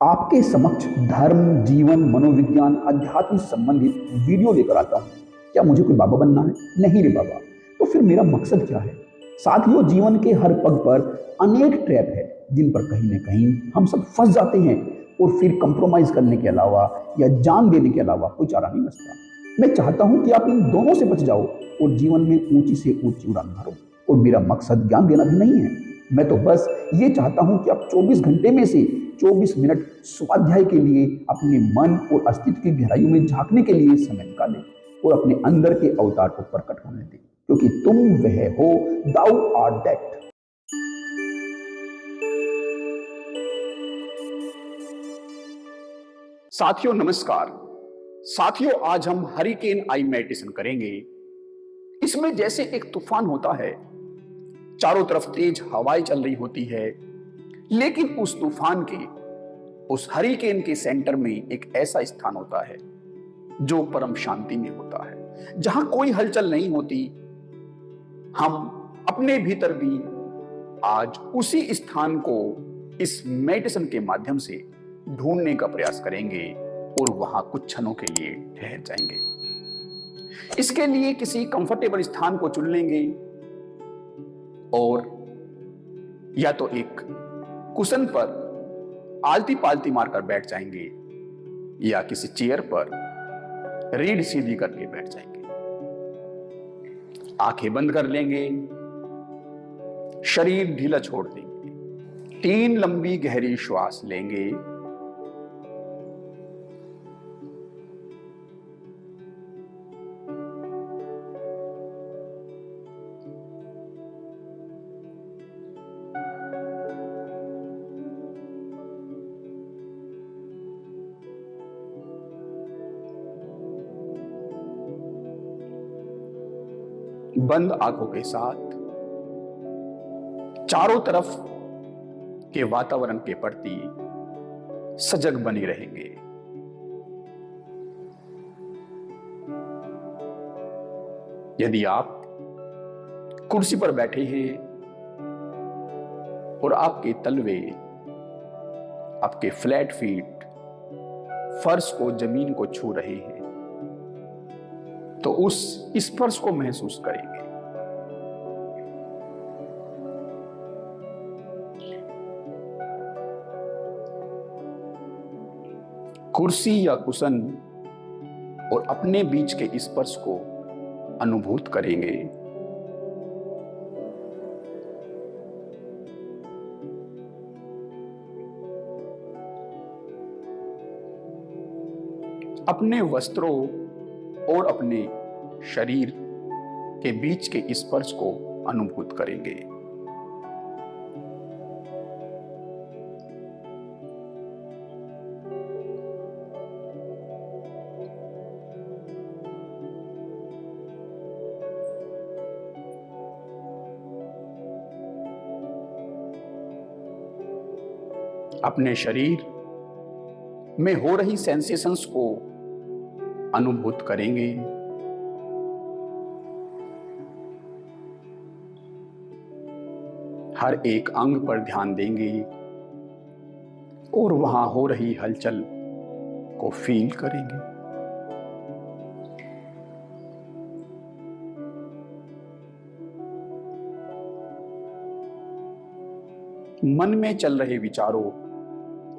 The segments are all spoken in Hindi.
आपके समक्ष धर्म, जीवन, मनोविज्ञान, अध्यात्म से संबंधित वीडियो लेकर आता हूँ। क्या मुझे कोई बाबा बनना है? नहीं रे बाबा। तो फिर मेरा मकसद क्या है? साथियों, जीवन के हर पग पर अनेक ट्रैप है, जिन पर कहीं न कहीं हम सब फँस जाते हैं और फिर कंप्रोमाइज़ करने के अलावा या जान देने के अलावा कोई चारा नहीं बचता। मैं चाहता हूँ कि आप इन दोनों से बच जाओ और जीवन में ऊँची से ऊँची उड़ान भरो। और मेरा मकसद ज्ञान देना भी नहीं है। मैं तो बस ये चाहता हूं कि आप 24 घंटे में से 24 मिनट स्वाध्याय के लिए अपने मन और अस्तित्व की गहराइयों में झांकने के लिए समय निकालें और अपने अंदर के अवतार को प्रकट होने दें, क्योंकि तुम वह हो, दाउ आर दैट। साथियों नमस्कार। साथियों, आज हम हरिकेन आई मेडिटेशन करेंगे। इसमें जैसे एक तूफान होता है, चारों तरफ तेज हवाएं चल रही होती है, लेकिन उस तूफान के, उस हरिकेन के सेंटर में एक ऐसा स्थान होता है जो परम शांति में होता है, जहां कोई हलचल नहीं होती। हम अपने भीतर भी आज उसी स्थान को इस मेडिटेशन के माध्यम से ढूंढने का प्रयास करेंगे और वहां कुछ क्षणों के लिए ठहर जाएंगे। इसके लिए किसी कंफर्टेबल स्थान को चुन लेंगे और या तो एक कुशन पर आलती पालती मारकर बैठ जाएंगे या किसी चेयर पर रीढ़ सीधी करके बैठ जाएंगे। आंखें बंद कर लेंगे, शरीर ढीला छोड़ देंगे। 3 लंबी गहरी श्वास लेंगे, बंद आंखों के साथ चारों तरफ के वातावरण के प्रति सजग बने रहेंगे। यदि आप कुर्सी पर बैठे हैं और आपके तलवे, आपके फ्लैट फीट फर्श को, जमीन को छू रहे हैं, तो उस स्पर्श को महसूस करेंगे। कुर्सी या कुशन और अपने बीच के स्पर्श को अनुभूत करेंगे। अपने वस्त्रों और अपने शरीर के बीच के स्पर्श को अनुभूत करेंगे। अपने शरीर में हो रही सेंसेशंस को अनुभूत करेंगे। हर एक अंग पर ध्यान देंगे और वहां हो रही हलचल को फील करेंगे। मन में चल रहे विचारों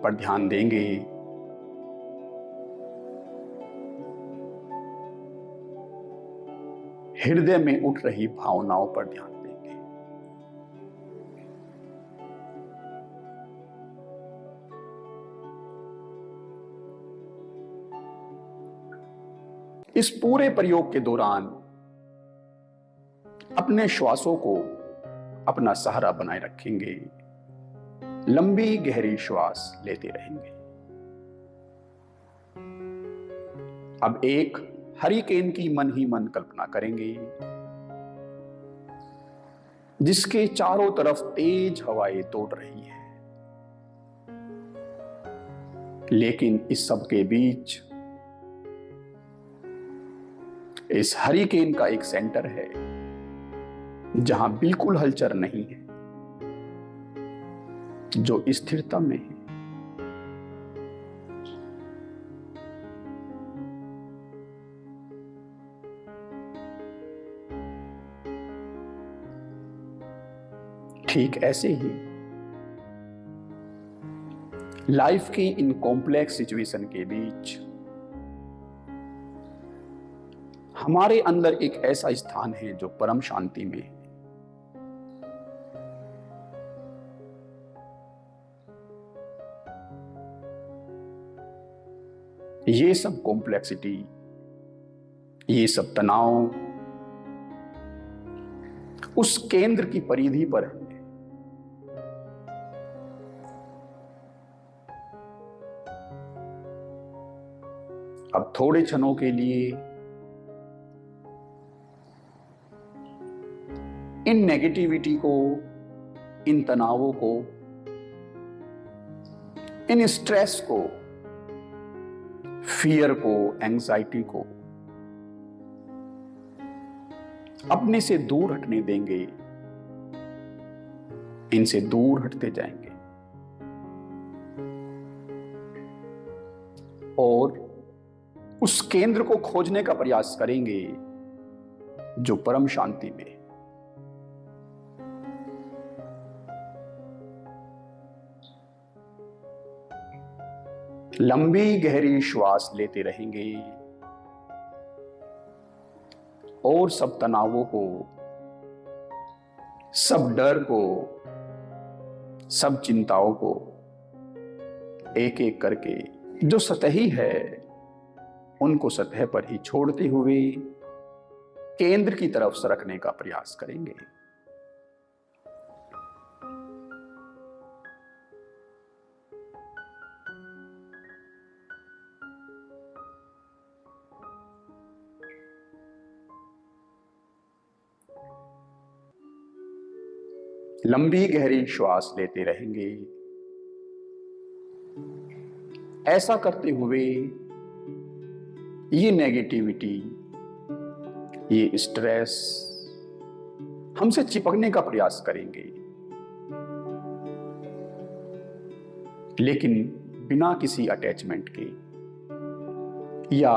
पर ध्यान देंगे। हृदय में उठ रही भावनाओं पर ध्यान देंगे। इस पूरे प्रयोग के दौरान अपने श्वासों को अपना सहारा बनाए रखेंगे। लंबी गहरी श्वास लेते रहेंगे। अब एक हरिकेन की मन ही मन कल्पना करेंगे, जिसके चारों तरफ तेज हवाएं दौड़ रही है, लेकिन इस सब के बीच इस हरिकेन का एक सेंटर है जहां बिल्कुल हलचल नहीं है, जो स्थिरता में है। ठीक ऐसे ही लाइफ की इन कॉम्प्लेक्स सिचुएशन के बीच हमारे अंदर एक ऐसा स्थान है जो परम शांति में है। ये सब कॉम्प्लेक्सिटी, ये सब तनाव उस केंद्र की परिधि पर है। अब थोड़े क्षणों के लिए इन नेगेटिविटी को, इन तनावों को, इन स्ट्रेस को, फियर को, एंजाइटी को अपने से दूर हटने देंगे, इनसे दूर हटते जाएंगे और उस केंद्र को खोजने का प्रयास करेंगे जो परम शांति में है। लंबी गहरी श्वास लेते रहेंगे और सब तनावों को, सब डर को, सब चिंताओं को एक एक करके जो सतही है उनको सतह पर ही छोड़ते हुए केंद्र की तरफ सरकने का प्रयास करेंगे। लंबी गहरी श्वास लेते रहेंगे। ऐसा करते हुए ये नेगेटिविटी, ये स्ट्रेस हमसे चिपकने का प्रयास करेंगे, लेकिन बिना किसी अटैचमेंट के या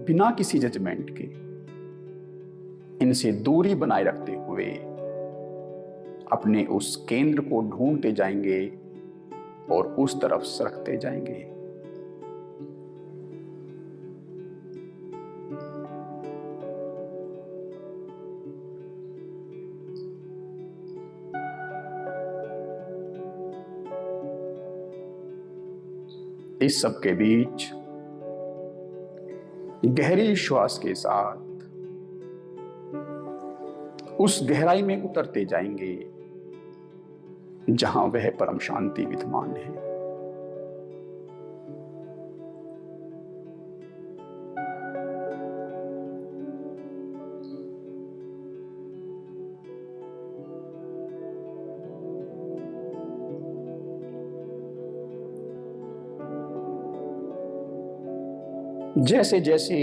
बिना किसी जजमेंट के इनसे दूरी बनाए रखते हुए अपने उस केंद्र को ढूंढते जाएंगे और उस तरफ सरकते जाएंगे। इस सब के बीच गहरी श्वास के साथ उस गहराई में उतरते जाएंगे जहां वह परम शांति विद्यमान है। जैसे जैसे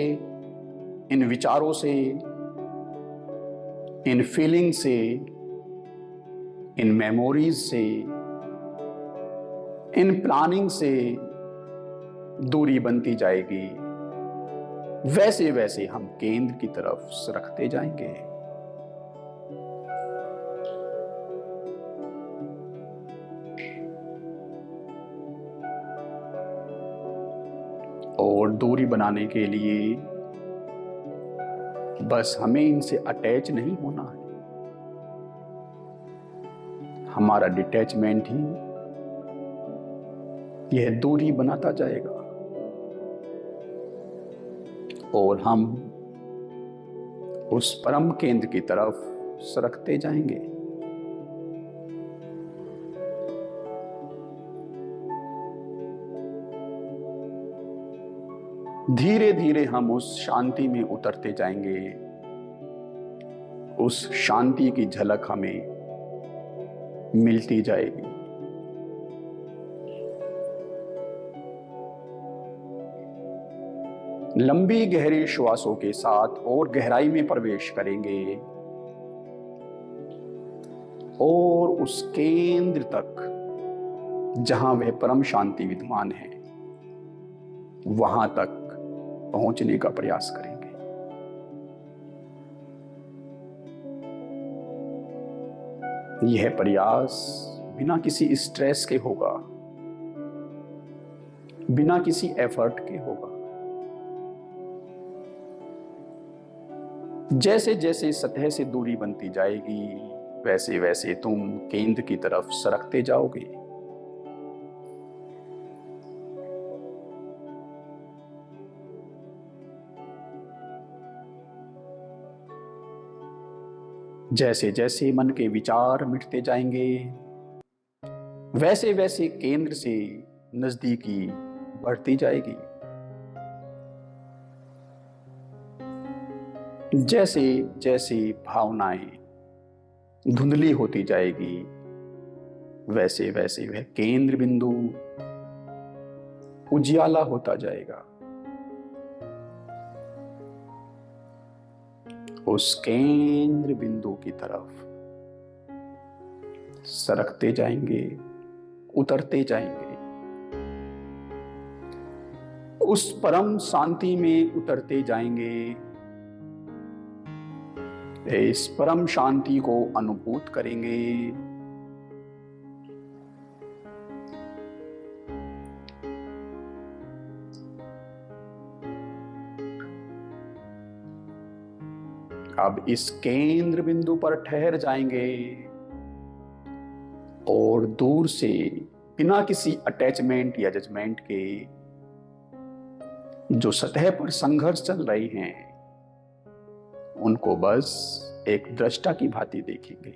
इन विचारों से, इन फीलिंग से, इन मेमोरीज से, इन प्लानिंग से दूरी बनती जाएगी, वैसे वैसे हम केंद्र की तरफ सरकते जाएंगे। और दूरी बनाने के लिए बस हमें इनसे अटैच नहीं होना है। हमारा डिटैचमेंट ही यह दूरी बनाता जाएगा और हम उस परम केंद्र की तरफ सरकते जाएंगे। धीरे धीरे हम उस शांति में उतरते जाएंगे। उस शांति की झलक हमें मिलती जाएगी। लंबी गहरी श्वासों के साथ और गहराई में प्रवेश करेंगे और उस केंद्र तक जहां वह परम शांति विद्यमान है वहां तक पहुंचने का प्रयास करेंगे। यह प्रयास बिना किसी स्ट्रेस के होगा, बिना किसी एफर्ट के होगा। जैसे जैसे सतह से दूरी बनती जाएगी, वैसे वैसे तुम केंद्र की तरफ सरकते जाओगे। जैसे जैसे मन के विचार मिटते जाएंगे, वैसे वैसे केंद्र से नजदीकी बढ़ती जाएगी। जैसे जैसे भावनाएं धुंधली होती जाएगी, वैसे वैसे वह केंद्र बिंदु उजियाला होता जाएगा। उस केंद्र बिंदु की तरफ सरकते जाएंगे, उतरते जाएंगे। उस परम शांति में उतरते जाएंगे। इस परम शांति को अनुभूत करेंगे। अब इस केंद्र बिंदु पर ठहर जाएंगे और दूर से बिना किसी अटैचमेंट या जजमेंट के जो सतह पर संघर्ष चल रहे हैं उनको बस एक दृष्टा की भांति देखेंगे।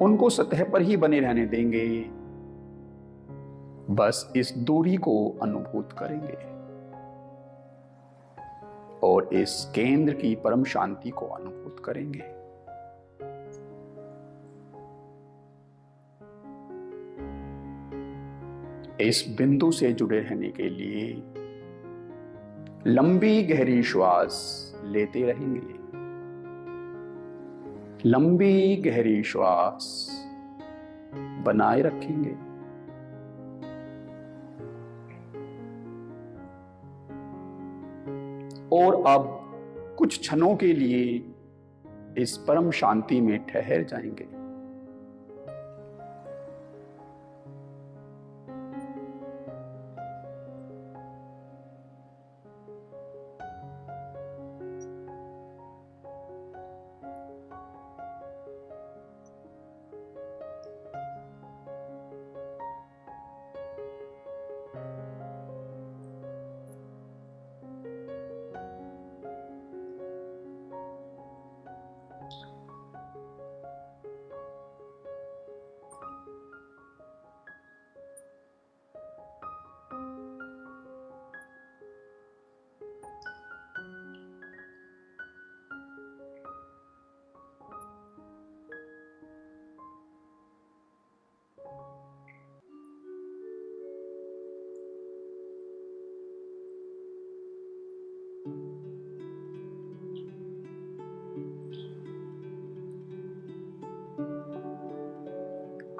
उनको सतह पर ही बने रहने देंगे, बस इस दूरी को अनुभूत करेंगे और इस केंद्र की परम शांति को अनुभूत करेंगे। इस बिंदु से जुड़े रहने के लिए लंबी गहरी श्वास लेते रहेंगे। लंबी गहरी श्वास बनाए रखेंगे। और अब कुछ क्षणों के लिए इस परम शांति में ठहर जाएंगे।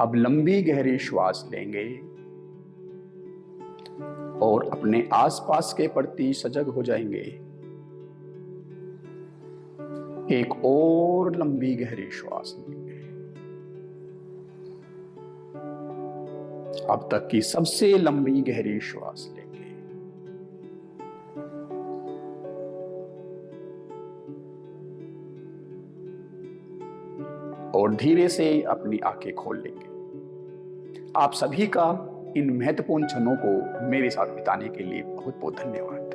अब लंबी गहरी श्वास लेंगे और अपने आसपास के प्रति सजग हो जाएंगे। एक और लंबी गहरी श्वास लेंगे। अब तक की सबसे लंबी गहरी श्वास लेंगे और धीरे से अपनी आंखें खोल लेंगे। आप सभी का इन महत्वपूर्ण क्षणों को मेरे साथ बिताने के लिए बहुत बहुत धन्यवाद।